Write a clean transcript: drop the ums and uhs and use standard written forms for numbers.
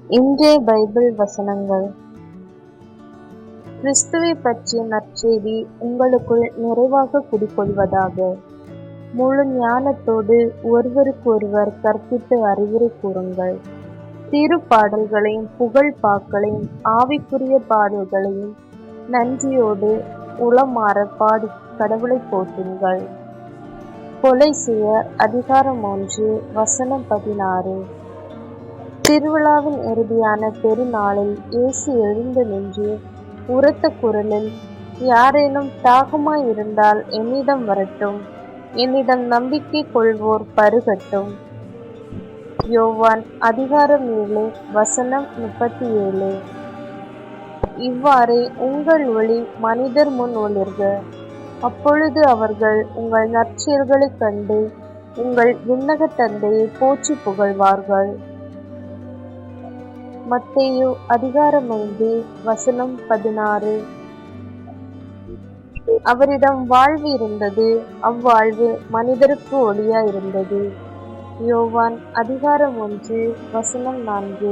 இன்றைய பைபிள் வசனங்கள். கிறிஸ்துவை பற்றிய நற்செய்தி உங்களுக்குள் நிறைவாக குடிகொள்வதாக. முழு ஞானத்தோடு ஒருவருக்கொருவர் கற்பித்து அறிவுரை கூறுங்கள். திருப்பாடல்களையும் புகழ் பாக்களையும் ஆவிக்குரிய பாடல்களையும் நன்றியோடு உளமாற பாடி கடவுளை போற்றுங்கள். கொலைசியர் அதிகாரம் 1 வசனம் 16. திருவிழாவின் இறுதியான பெருநாளில் இயேசு எழுந்து நின்று உரத்த குரலில், யாரேனும் தாகமாயிருந்தால் என்னிடம் வரட்டும், என்னிடம் நம்பிக்கை கொள்வோர் பருகட்டும். யோவான் அதிகாரம் 7 வசனம் 37. இவ்வாறே உங்கள் ஒளி மனிதர் முன் ஒளிர்க, அப்பொழுது அவர்கள் உங்கள் நற்செயல்களைக் கண்டு உங்கள் விண்ணக தந்தையை போற்றி புகழ்வார்கள். மத்தேயு அதிகாரம் 5 வசனம் 16. அவரிடம் வாழ்வு இருந்தது, அவ்வாழ்வு மனிதருக்கு ஒளியாயிருந்தது. யோவான் அதிகாரம் 1 வசனம் 4.